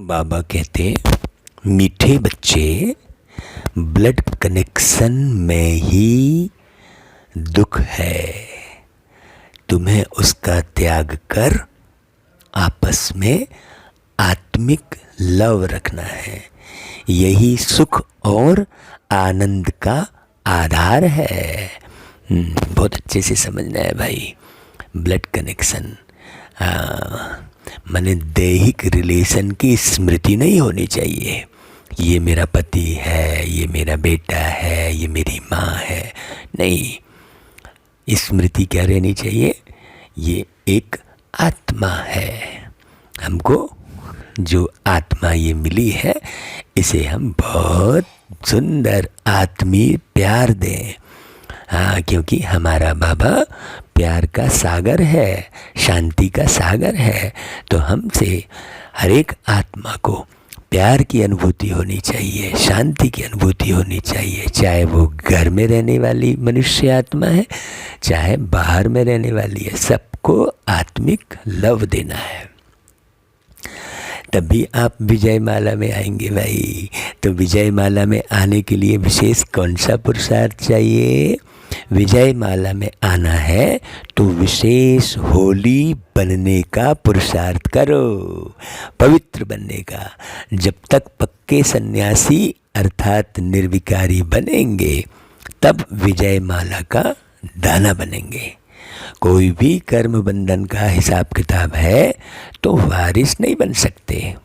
बाबा कहते मीठे बच्चे, ब्लड कनेक्शन में ही दुख है, तुम्हें उसका त्याग कर आपस में आत्मिक लव रखना है। यही सुख और आनंद का आधार है। बहुत अच्छे से समझना है भाई। ब्लड कनेक्शन माने दैहिक रिलेशन की स्मृति नहीं होनी चाहिए। ये मेरा पति है, ये मेरा बेटा है, ये मेरी माँ है, नहीं। स्मृति क्या रहनी चाहिए? ये एक आत्मा है। हमको जो आत्मा ये मिली है, इसे हम बहुत सुंदर आत्मीय प्यार दें। हाँ, क्योंकि हमारा बाबा प्यार का सागर है, शांति का सागर है। तो हमसे हर एक आत्मा को प्यार की अनुभूति होनी चाहिए, शांति की अनुभूति होनी चाहिए, चाहे वो घर में रहने वाली मनुष्य आत्मा है, चाहे बाहर में रहने वाली है। सबको आत्मिक लव देना है। तभी आप विजय माला में आएंगे भाई। तो विजय माला में आने के लिए विशेष कौन सा पुरुषार्थ चाहिए? विजय माला में आना है तो विशेष होली बनने का पुरुषार्थ करो, पवित्र बनने का। जब तक पक्के सन्यासी अर्थात निर्विकारी बनेंगे, तब विजय माला का दाना बनेंगे। कोई भी कर्म बंधन का हिसाब किताब है तो वारिस नहीं बन सकते,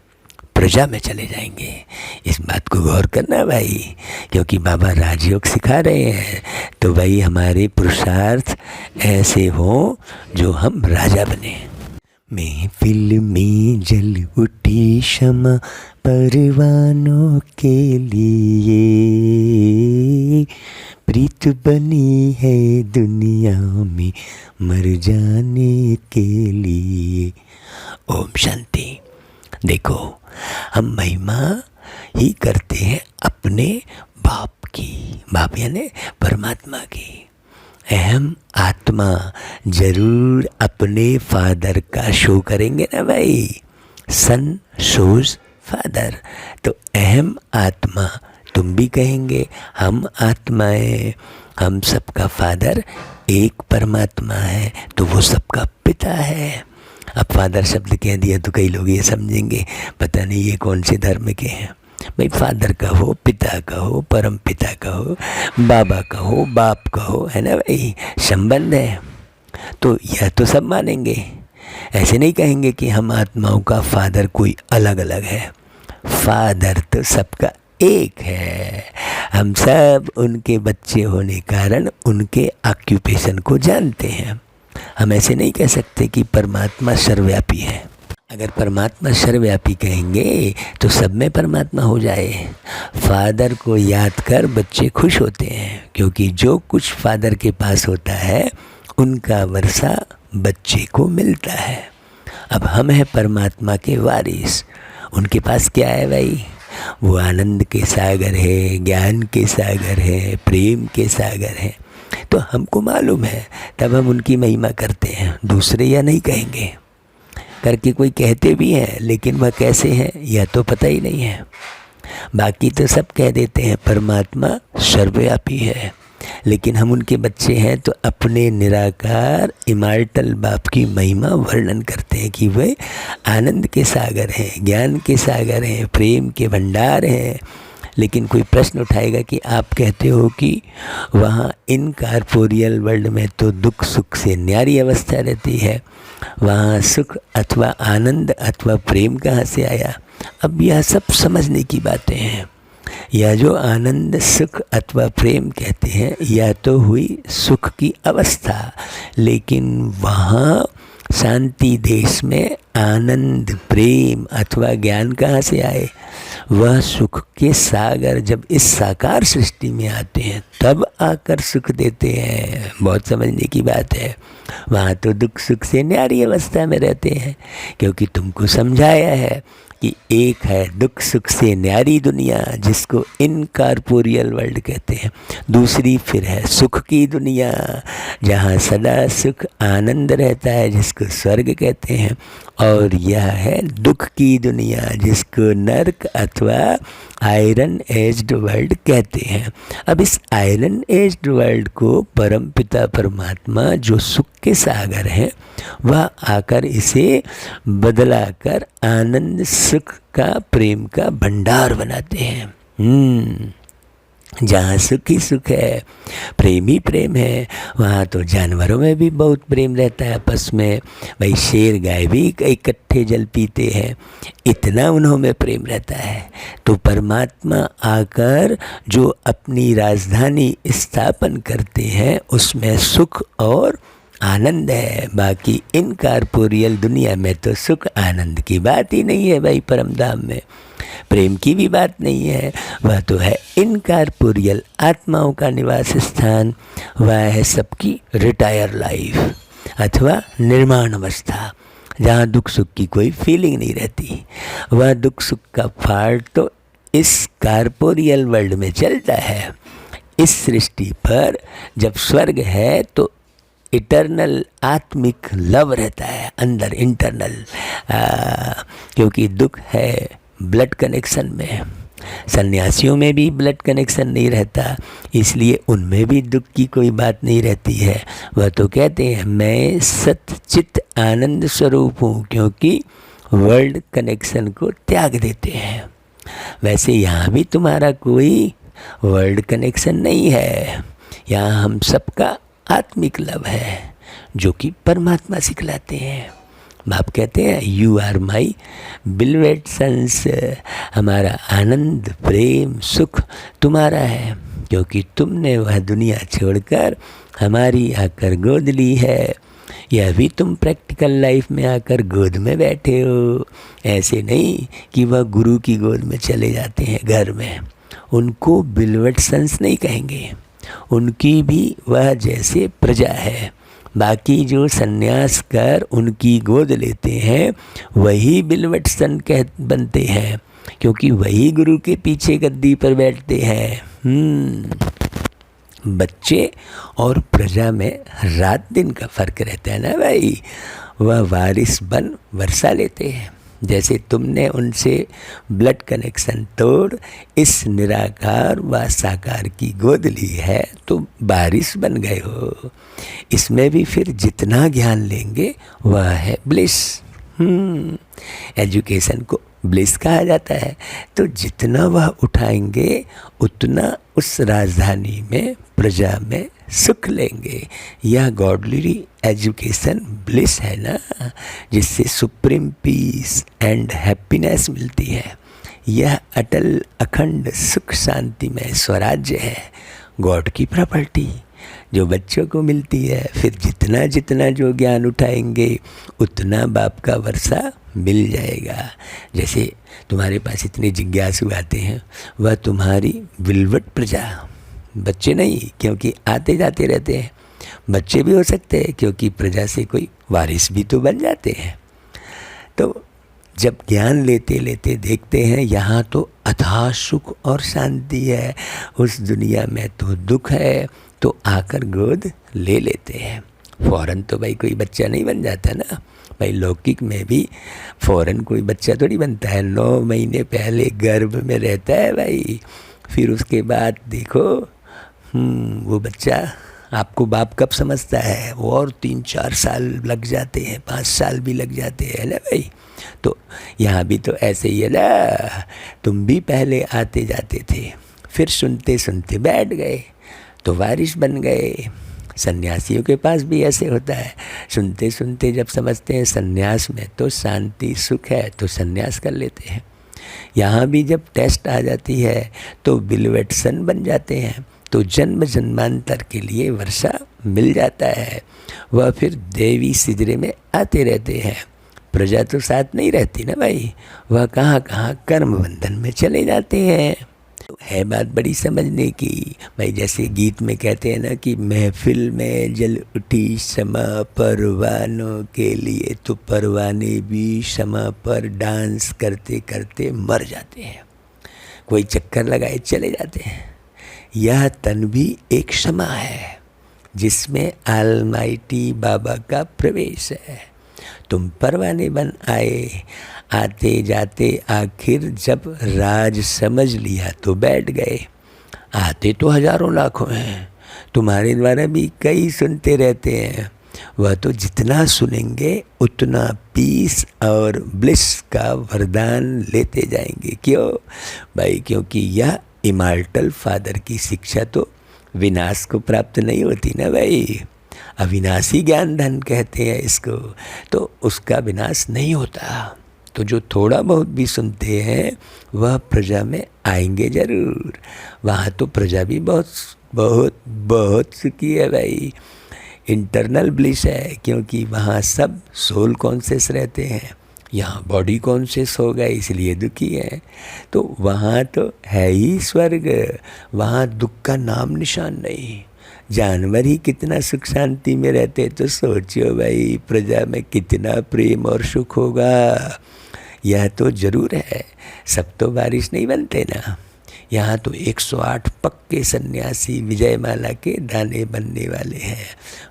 प्रजा में चले जाएंगे। इस बात को गौर करना भाई, क्योंकि बाबा राजयोग सिखा रहे हैं। तो भाई हमारे पुरुषार्थ ऐसे हों जो हम राजा बने। महफिल में जल उठी क्षमा परवानों के लिए, प्रीत बनी है दुनिया में मर जाने के लिए। ओम शांति। देखो, हम महिमा ही करते हैं अपने बाप की, बाप यानी परमात्मा की। अहम आत्मा जरूर अपने फादर का शो करेंगे ना भाई। सन शोज फादर। तो अहम आत्मा तुम भी कहेंगे हम आत्माएं, हम सबका फादर एक परमात्मा है, तो वो सबका पिता है। अब फादर शब्द कह दिया तो कई लोग ये समझेंगे पता नहीं ये कौन से धर्म के हैं। भाई फादर कहो, पिता कहो, परम पिता कहो, बाबा कहो, बाप कहो, है ना भाई, संबंध है। तो यह तो सब मानेंगे। ऐसे नहीं कहेंगे कि हम आत्माओं का फादर कोई अलग अलग है। फादर तो सबका एक है। हम सब उनके बच्चे होने कारण उनके ऑक्यूपेशन को जानते हैं। हम ऐसे नहीं कह सकते कि परमात्मा सर्वव्यापी है। अगर परमात्मा सर्वव्यापी कहेंगे तो सब में परमात्मा हो जाए। फादर को याद कर बच्चे खुश होते हैं, क्योंकि जो कुछ फादर के पास होता है उनका वर्षा बच्चे को मिलता है। अब हम हैं परमात्मा के वारिस। उनके पास क्या है भाई? वो आनंद के सागर है, ज्ञान के सागर है, प्रेम के सागर है। तो हमको मालूम है, तब हम उनकी महिमा करते हैं। दूसरे या नहीं कहेंगे, करके कोई कहते भी हैं, लेकिन वह कैसे हैं यह तो पता ही नहीं है। बाकी तो सब कह देते हैं परमात्मा सर्वव्यापी है, लेकिन हम उनके बच्चे हैं तो अपने निराकार इमॉर्टल बाप की महिमा वर्णन करते हैं कि वे आनंद के सागर हैं, ज्ञान के सागर हैं, प्रेम के भंडार हैं। लेकिन कोई प्रश्न उठाएगा कि आप कहते हो कि वहाँ इनकॉर्पोरियल वर्ल्ड में तो दुख सुख से न्यारी अवस्था रहती है, वहाँ सुख अथवा आनंद अथवा प्रेम कहाँ से आया? अब यह सब समझने की बातें हैं। यह जो आनंद सुख अथवा प्रेम कहते हैं, यह तो हुई सुख की अवस्था, लेकिन वहाँ शांति देश में आनंद प्रेम अथवा ज्ञान कहाँ से आए? वह सुख के सागर जब इस साकार सृष्टि में आते हैं तब आकर सुख देते हैं। बहुत समझने की बात है। वहाँ तो दुख सुख से न्यारी अवस्था में रहते हैं, क्योंकि तुमको समझाया है कि एक है दुख सुख से न्यारी दुनिया जिसको इनकॉर्पोरियल वर्ल्ड कहते हैं, दूसरी फिर है सुख की दुनिया जहाँ सदा सुख आनंद रहता है जिसको स्वर्ग कहते हैं, और यह है दुख की दुनिया जिसको नर्क अथवा आयरन एज्ड वर्ल्ड कहते हैं। अब इस आयरन एज्ड वर्ल्ड को परम पिता परमात्मा जो सुख के सागर हैं वह आकर इसे बदलाकर आनंद सुख का प्रेम का भंडार बनाते हैं। जहाँ सुख ही सुख है, प्रेम ही प्रेम है, वहाँ तो जानवरों में भी बहुत प्रेम रहता है आपस में। भाई शेर गाय भी इकट्ठे जल पीते हैं, इतना उन्हों में प्रेम रहता है। तो परमात्मा आकर जो अपनी राजधानी स्थापन करते हैं उसमें सुख और आनंद है। बाकी इनकॉर्पोरियल दुनिया में तो सुख आनंद की बात ही नहीं है भाई। परम धाम में प्रेम की भी बात नहीं है, वह तो है इनकॉर्पोरियल आत्माओं का निवास स्थान। वह है सबकी रिटायर लाइफ अथवा निर्माण अवस्था, जहाँ दुख सुख की कोई फीलिंग नहीं रहती। वह दुख सुख का फाड़ तो इस कॉर्पोरियल वर्ल्ड में चलता है। इस सृष्टि पर जब स्वर्ग है तो इटर्नल आत्मिक लव रहता है अंदर, इंटरनल, क्योंकि दुख है ब्लड कनेक्शन में। सन्यासियों में भी ब्लड कनेक्शन नहीं रहता, इसलिए उनमें भी दुख की कोई बात नहीं रहती है। वह तो कहते हैं मैं सच्चित आनंद स्वरूप हूँ, क्योंकि वर्ल्ड कनेक्शन को त्याग देते हैं। वैसे यहाँ भी तुम्हारा कोई वर्ल्ड कनेक्शन नहीं है, यहाँ हम सबका आत्मिक लव है जो कि परमात्मा सिखलाते हैं। बाप कहते हैं you are my beloved sons, हमारा आनंद प्रेम सुख तुम्हारा है, क्योंकि तुमने वह दुनिया छोड़कर हमारी आकर गोद ली है। यह भी तुम प्रैक्टिकल लाइफ में आकर गोद में बैठे हो, ऐसे नहीं कि वह गुरु की गोद में चले जाते हैं घर में। उनको बिलवेड सन्स नहीं कहेंगे, उनकी भी वह जैसे प्रजा है। बाकी जो सन्यास कर उनकी गोद लेते हैं वही बिलवट सन कह बनते हैं, क्योंकि वही गुरु के पीछे गद्दी पर बैठते हैं। बच्चे और प्रजा में रात दिन का फर्क रहता है ना भाई। वह वारिस बन वर्षा लेते हैं, जैसे तुमने उनसे ब्लड कनेक्शन तोड़ इस निराकार व साकार की गोद ली है तो बारिश बन गए हो। इसमें भी फिर जितना ज्ञान लेंगे वह है ब्लिस। एजुकेशन को ब्लिस कहा जाता है, तो जितना वह उठाएंगे उतना उस राजधानी में प्रजा में सुख लेंगे। यह गॉडली एजुकेशन ब्लिस है ना, जिससे सुप्रीम पीस एंड हैप्पीनेस मिलती है। यह अटल अखंड सुख शांति में स्वराज्य है, गॉड की प्रॉपर्टी जो बच्चों को मिलती है। फिर जितना जितना जो ज्ञान उठाएंगे उतना बाप का वर्षा मिल जाएगा। जैसे तुम्हारे पास इतने जिज्ञासु आते हैं, वह तुम्हारी विलवट प्रजा, बच्चे नहीं क्योंकि आते जाते रहते हैं, बच्चे भी हो सकते हैं क्योंकि प्रजा से कोई वारिस भी तो बन जाते हैं। तो जब ज्ञान लेते लेते देखते हैं यहाँ तो अथाह सुख और शांति है, उस दुनिया में तो दुख है, तो आकर गोद ले लेते हैं। फ़ौरन तो भाई कोई बच्चा नहीं बन जाता ना भाई, लौकिक में भी फ़ौरन कोई बच्चा थोड़ी बनता है। 9 महीने पहले गर्भ में रहता है भाई, फिर उसके बाद देखो वो बच्चा आपको बाप कब समझता है, वो और 3-4 साल लग जाते हैं, 5 साल भी लग जाते हैं ना भाई। तो यहाँ भी तो ऐसे ही है ना, तुम भी पहले आते जाते थे, फिर सुनते सुनते बैठ गए तो वारिस बन गए। सन्यासियों के पास भी ऐसे होता है, सुनते सुनते जब समझते हैं सन्यास में तो शांति सुख है तो सन्यास कर लेते हैं। यहाँ भी जब टेस्ट आ जाती है तो बिलवेट सन बन जाते हैं, तो जन्म जन्मांतर के लिए वर्षा मिल जाता है। वह फिर देवी सिजरे में आते रहते हैं। प्रजा तो साथ नहीं रहती ना भाई, वह कहाँ कहाँ कर्म बंधन में चले जाते हैं। तो है बात बड़ी समझने की भाई। जैसे गीत में कहते हैं ना कि महफिल में जल उठी शमा परवानों के लिए, तो परवाने भी शमा पर डांस करते करते मर जाते हैं, कोई चक्कर लगाए चले जाते हैं। यह तन भी एक क्षमा है जिसमें ऑलमाइटी बाबा का प्रवेश है। तुम परवाने बन आए, आते जाते आखिर जब राज समझ लिया तो बैठ गए। आते तो हजारों लाखों हैं, तुम्हारे द्वारा भी कई सुनते रहते हैं। वह तो जितना सुनेंगे उतना पीस और ब्लिस का वरदान लेते जाएंगे। क्यों भाई? क्योंकि यह इमॉर्टल फादर की शिक्षा तो विनाश को प्राप्त नहीं होती ना भाई। अविनाशी ज्ञान धन कहते हैं इसको, तो उसका विनाश नहीं होता। तो जो थोड़ा बहुत भी सुनते हैं वह प्रजा में आएंगे जरूर। वहाँ तो प्रजा भी बहुत बहुत बहुत सुखी है भाई। इंटरनल ब्लिस है, क्योंकि वहाँ सब सोल कॉन्शियस रहते हैं। यहाँ बॉडी कॉन्शियस हो गए इसलिए दुखी है। तो वहाँ तो है ही स्वर्ग, वहाँ दुख का नाम निशान नहीं। जानवर ही कितना सुख शांति में रहते, तो सोचो भाई प्रजा में कितना प्रेम और सुख होगा। यह तो जरूर है, सब तो बारिश नहीं बनते ना। यहाँ तो 108 पक्के सन्यासी विजयमाला के दाने बनने वाले हैं,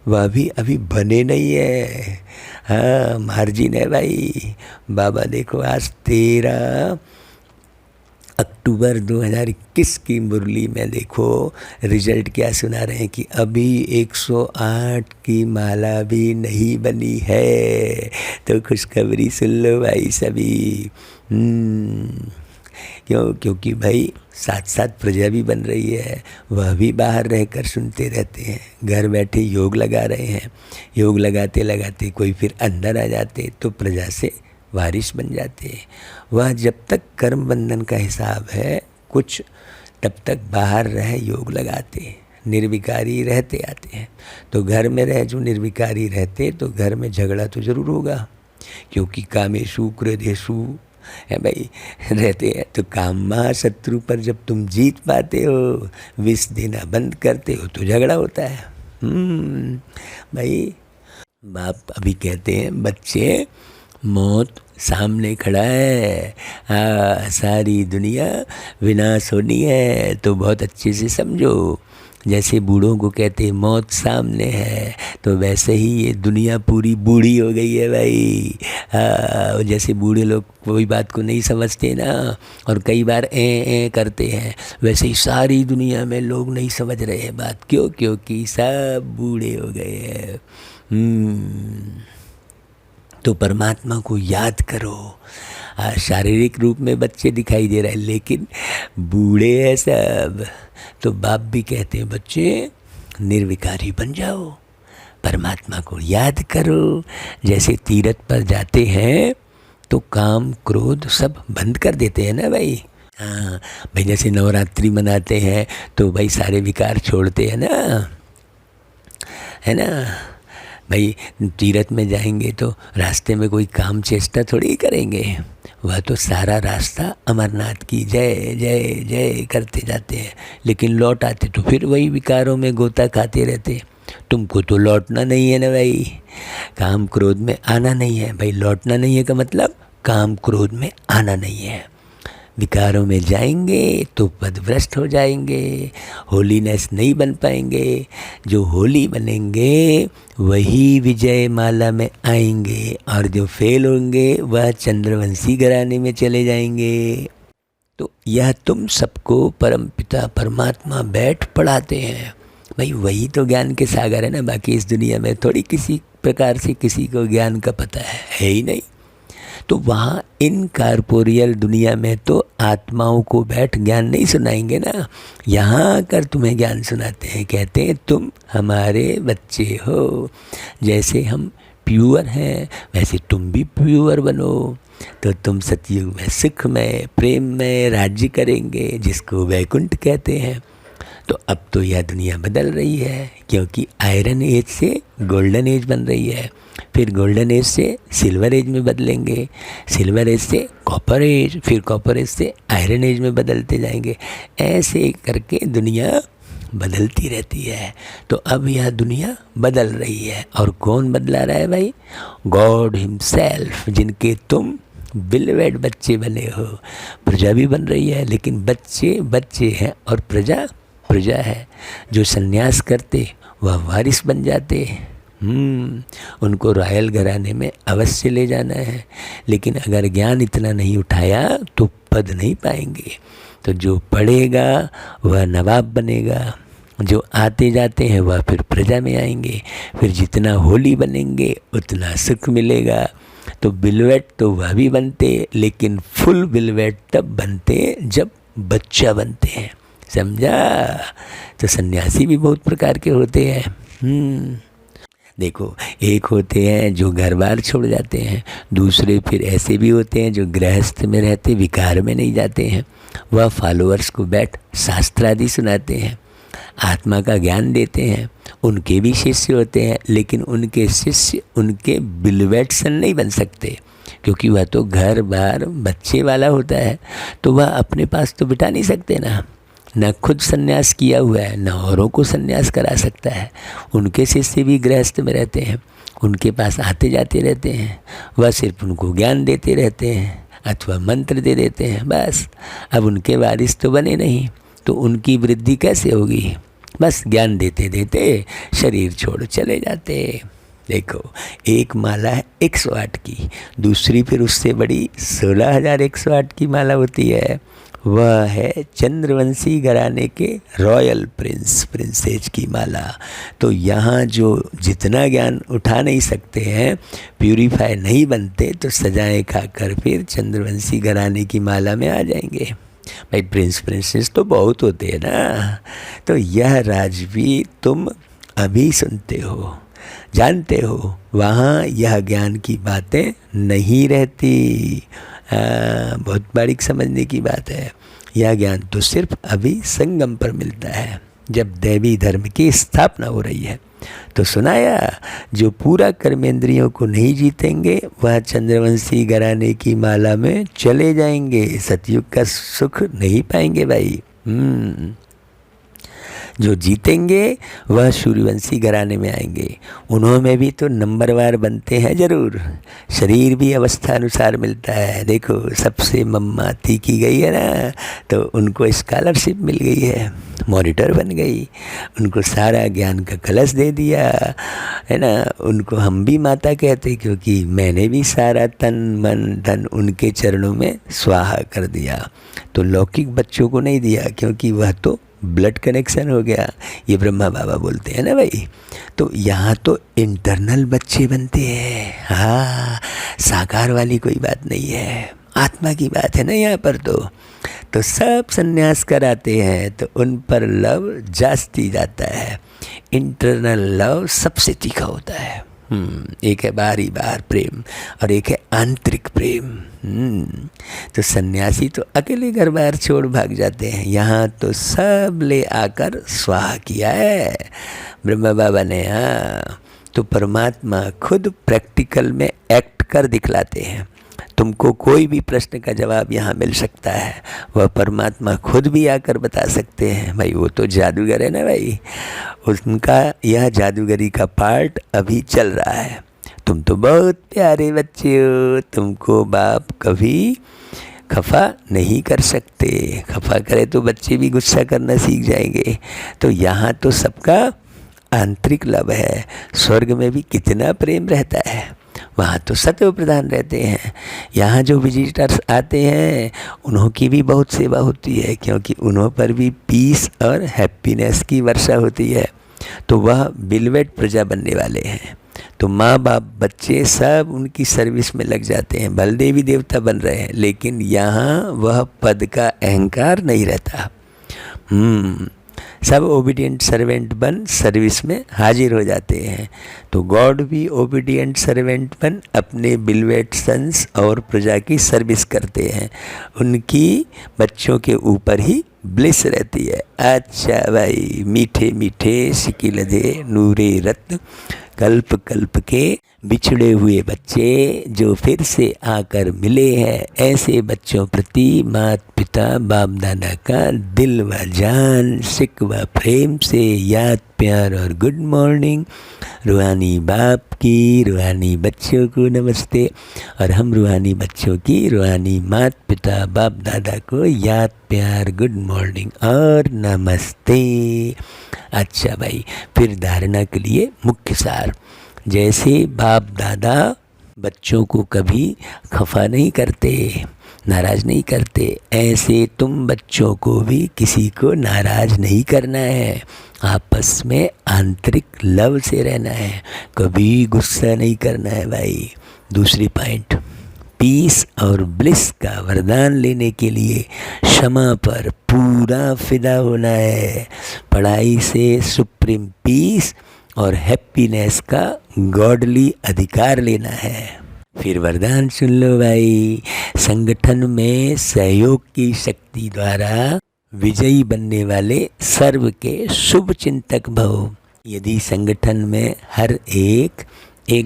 वह भी अभी बने नहीं है। हाँ मार्जिन है भाई। बाबा देखो आज 13 अक्टूबर 2021 की मुरली में देखो रिजल्ट क्या सुना रहे हैं कि अभी 108 की माला भी नहीं बनी है। तो खुशखबरी सुन लो भाई सभी। क्यों? क्योंकि भाई साथ साथ प्रजा भी बन रही है, वह भी बाहर रहकर सुनते रहते हैं। घर बैठे योग लगा रहे हैं, योग लगाते लगाते कोई फिर अंदर आ जाते तो प्रजा से वारिस बन जाते। वह जब तक कर्म बंधन का हिसाब है कुछ, तब तक बाहर रह योग लगाते, निर्विकारी रहते आते हैं। तो घर में रह जो निर्विकारी रहते तो घर में झगड़ा तो ज़रूर होगा, क्योंकि कामेशु क्रोधेशु है भाई रहते हैं। तो काम महाशत्रु पर जब तुम जीत पाते हो, विष देना बंद करते हो, तो झगड़ा होता है। भाई बाप अभी कहते हैं बच्चे मौत सामने खड़ा है, सारी दुनिया विनाश होनी है, तो बहुत अच्छे से समझो। जैसे बूढ़ों को कहते हैं मौत सामने है, तो वैसे ही ये दुनिया पूरी बूढ़ी हो गई है भाई। जैसे बूढ़े लोग कोई बात को नहीं समझते ना, और कई बार ए करते हैं, वैसे ही सारी दुनिया में लोग नहीं समझ रहे हैं बात। क्यों? क्योंकि सब बूढ़े हो गए हैं। तो परमात्मा को याद करो। शारीरिक रूप में बच्चे दिखाई दे रहे हैं, लेकिन बूढ़े हैं सब। तो बाप भी कहते हैं बच्चे निर्विकारी बन जाओ, परमात्मा को याद करो। जैसे तीर्थ पर जाते हैं तो काम क्रोध सब बंद कर देते हैं ना भाई। हाँ भाई, जैसे नवरात्रि मनाते हैं तो भाई सारे विकार छोड़ते हैं ना, है ना भाई। तीर्थ में जाएंगे तो रास्ते में कोई काम चेष्टा थोड़ी करेंगे, वह तो सारा रास्ता अमरनाथ की जय जय जय करते जाते हैं, लेकिन लौट आते तो फिर वही विकारों में गोता खाते रहते। तुमको तो लौटना नहीं है ना भाई, काम क्रोध में आना नहीं है भाई। लौटना नहीं है का मतलब काम क्रोध में आना नहीं है। विकारों में जाएंगे तो पदभ्रष्ट हो जाएंगे, होलीनेस नहीं बन पाएंगे। जो होली बनेंगे वही विजय माला में आएंगे, और जो फेल होंगे वह चंद्रवंशी घराने में चले जाएंगे। तो यह तुम सबको परमपिता परमात्मा बैठ पढ़ाते हैं भाई। वही तो ज्ञान के सागर है ना। बाकी इस दुनिया में थोड़ी किसी प्रकार से किसी को ज्ञान का पता है ही नहीं। तो वहाँ इन कॉर्पोरियल दुनिया में तो आत्माओं को बैठ ज्ञान नहीं सुनाएंगे ना, यहाँ आकर तुम्हें ज्ञान सुनाते हैं। कहते हैं तुम हमारे बच्चे हो, जैसे हम प्योर हैं वैसे तुम भी प्योर बनो। तो तुम सतयुग में सुख में प्रेम में राज्य करेंगे, जिसको वैकुंठ कहते हैं। तो अब तो यह दुनिया बदल रही है, क्योंकि आयरन एज से गोल्डन एज बन रही है, फिर गोल्डन एज से सिल्वर एज में बदलेंगे, सिल्वर एज से कॉपर एज, फिर कॉपर एज से आयरन एज में बदलते जाएंगे। ऐसे करके दुनिया बदलती रहती है। तो अब यह दुनिया बदल रही है, और कौन बदला रहा है भाई? गॉड हिमसेल्फ, जिनके तुम बिलवेड बच्चे बने हो। प्रजा भी बन रही है, लेकिन बच्चे बच्चे हैं और प्रजा प्रजा है। जो संन्यास करते वह वारिस बन जाते, उनको रॉयल घराने में अवश्य ले जाना है, लेकिन अगर ज्ञान इतना नहीं उठाया तो पद नहीं पाएंगे। तो जो पढ़ेगा वह नवाब बनेगा, जो आते जाते हैं वह फिर प्रजा में आएंगे, फिर जितना होली बनेंगे उतना सुख मिलेगा। तो बिलवेट तो वह भी बनते, लेकिन फुल बिलवेट तब बनते जब बच्चा बनते हैं, समझा। तो सन्यासी भी बहुत प्रकार के होते हैं। देखो, एक होते हैं जो घर बार छोड़ जाते हैं, दूसरे फिर ऐसे भी होते हैं जो गृहस्थ में रहते, विकार में नहीं जाते हैं। वह फॉलोअर्स को बैठ शास्त्र आदि सुनाते हैं, आत्मा का ज्ञान देते हैं। उनके भी शिष्य होते हैं, लेकिन उनके शिष्य उनके बिलवेटसन नहीं बन सकते, क्योंकि वह तो घर बार बच्चे वाला होता है, तो वह अपने पास तो बिठा नहीं सकते न खुद सन्यास किया हुआ है, न औरों को सन्यास करा सकता है। उनके शिष्य भी गृहस्थ में रहते हैं, उनके पास आते जाते रहते हैं, वह सिर्फ उनको ज्ञान देते रहते हैं अथवा मंत्र दे देते हैं, बस। अब उनके वारिस तो बने नहीं, तो उनकी वृद्धि कैसे होगी? बस ज्ञान देते देते शरीर छोड़ चले जाते। देखो, एक माला है 108 की, दूसरी फिर उससे बड़ी 16,108 की माला होती है। वह है चंद्रवंशी घराने के रॉयल प्रिंसेज की माला। तो यहाँ जो जितना ज्ञान उठा नहीं सकते हैं, प्यूरीफाई नहीं बनते, तो सजाएं खाकर फिर चंद्रवंशी घराने की माला में आ जाएंगे। भाई प्रिंसेस तो बहुत होते हैं ना। तो यह राज भी तुम अभी सुनते हो, जानते हो, वहाँ यह ज्ञान की बातें नहीं रहती। बहुत बारीक समझने की बात है। यह ज्ञान तो सिर्फ अभी संगम पर मिलता है, जब दैवी धर्म की स्थापना हो रही है। तो सुनाया, जो पूरा कर्मेंद्रियों को नहीं जीतेंगे वह चंद्रवंशी घराने की माला में चले जाएंगे, सतयुग का सुख नहीं पाएंगे भाई। जो जीतेंगे वह सूर्यवंशी घराने में आएंगे। उन्होंने भी तो नंबरवार बनते हैं जरूर, शरीर भी अवस्था अनुसार मिलता है। देखो, सबसे मम्माती की गई है ना, तो उनको स्कॉलरशिप मिल गई है, मॉनिटर बन गई, उनको सारा ज्ञान का कलश दे दिया है ना। उनको हम भी माता कहते, क्योंकि मैंने भी सारा तन मन धन उनके चरणों में स्वाहा कर दिया। तो लौकिक बच्चों को नहीं दिया, क्योंकि वह तो ब्लड कनेक्शन हो गया, ये ब्रह्मा बाबा बोलते हैं ना भाई। तो यहाँ तो इंटरनल बच्चे बनते हैं। हाँ, साकार वाली कोई बात नहीं है, आत्मा की बात है ना यहाँ पर। तो सब सन्यास कराते हैं, तो उन पर लव जास्ती जाता है। इंटरनल लव सबसे तीखा होता है। एक है बाहरी बाहर प्रेम और एक है आंतरिक प्रेम। तो सन्यासी तो अकेले घर बाहर छोड़ भाग जाते हैं, यहाँ तो सब ले आकर स्वाहा किया है ब्रह्मा बाबा ने। हाँ, तो परमात्मा खुद प्रैक्टिकल में एक्ट कर दिखलाते हैं। तुमको कोई भी प्रश्न का जवाब यहाँ मिल सकता है, वह परमात्मा खुद भी आकर बता सकते हैं। भाई वो तो जादूगर है ना भाई, उनका यह जादूगरी का पार्ट अभी चल रहा है। तुम तो बहुत प्यारे बच्चे हो, तुमको बाप कभी खफा नहीं कर सकते। खफा करे तो बच्चे भी गुस्सा करना सीख जाएंगे। तो यहाँ तो सबका आंतरिक लव है। स्वर्ग में भी कितना प्रेम रहता है, वहाँ तो सत्व प्रधान रहते हैं। यहाँ जो विजिटर्स आते हैं उन्हों की भी बहुत सेवा होती है, क्योंकि उन्हों पर भी पीस और हैप्पीनेस की वर्षा होती है। तो वह बिलवेट प्रजा बनने वाले हैं। तो माँ बाप बच्चे सब उनकी सर्विस में लग जाते हैं, बलदेवी देवता बन रहे हैं, लेकिन यहाँ वह पद का अहंकार नहीं रहता। सब ओबीडियंट सर्वेंट बन सर्विस में हाजिर हो जाते हैं। तो गॉड भी ओबीडियंट सर्वेंट बन अपने बिलवेट सन्स और प्रजा की सर्विस करते हैं। उनकी बच्चों के ऊपर ही ब्लिस रहती है। अच्छा भाई, मीठे मीठे सिकिलधे नूरे रत्न कल्प कल्प के बिछड़े हुए बच्चे जो फिर से आकर मिले हैं, ऐसे बच्चों प्रति माता पिता बाप दादा का दिल व जान सिक व प्रेम से याद प्यार और गुड मॉर्निंग। रूहानी बाप की रूहानी बच्चों को नमस्ते, और हम रूहानी बच्चों की रूहानी माता पिता बाप दादा को याद प्यार गुड मॉर्निंग और नमस्ते। अच्छा भाई, फिर धारणा के लिए मुख्य सार। जैसे बाप दादा बच्चों को कभी खफा नहीं करते, नाराज़ नहीं करते, ऐसे तुम बच्चों को भी किसी को नाराज़ नहीं करना है। आपस में आंतरिक लव से रहना है, कभी गुस्सा नहीं करना है भाई। दूसरी पॉइंट, पीस और ब्लिस का वरदान लेने के लिए क्षमा पर पूरा फिदा होना है। पढ़ाई से सुप्रीम पीस और हैप्पीनेस का गॉडली अधिकार लेना है। फिर वरदान सुन लो भाई, संगठन में सहयोग की शक्ति द्वारा विजयी बनने वाले सर्व के शुभ चिंतक भव। यदि संगठन में हर एक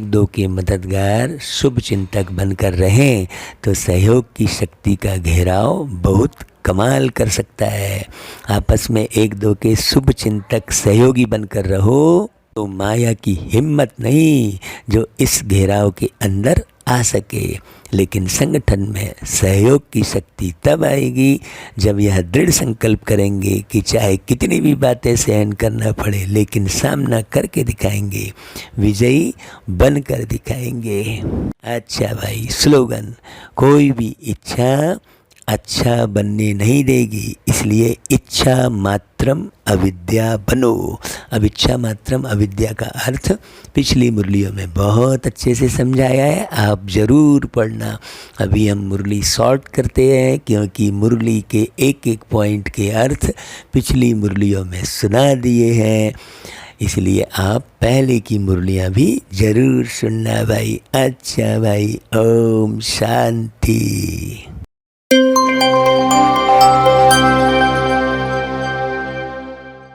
दो के मददगार शुभ चिंतक बनकर रहें तो सहयोग की शक्ति का घेराव बहुत कमाल कर सकता है। आपस में एक दो के शुभ चिंतक सहयोगी बनकर रहो तो माया की हिम्मत नहीं जो इस घेराव के अंदर आ सके। लेकिन संगठन में सहयोग की शक्ति तब आएगी जब यह दृढ़ संकल्प करेंगे कि चाहे कितनी भी बातें सहन करना पड़े लेकिन सामना करके दिखाएंगे, विजयी बनकर दिखाएंगे। अच्छा भाई, स्लोगन, कोई भी इच्छा अच्छा बनने नहीं देगी, इसलिए इच्छा मात्रम अविद्या बनो। अब इच्छा मात्रम अविद्या का अर्थ पिछली मुरलियों में बहुत अच्छे से समझाया है, आप ज़रूर पढ़ना। अभी हम मुरली शॉर्ट करते हैं क्योंकि मुरली के एक एक पॉइंट के अर्थ पिछली मुरलियों में सुना दिए हैं, इसलिए आप पहले की मुरलियाँ भी ज़रूर सुनना भाई। अच्छा भाई, ओम शांति।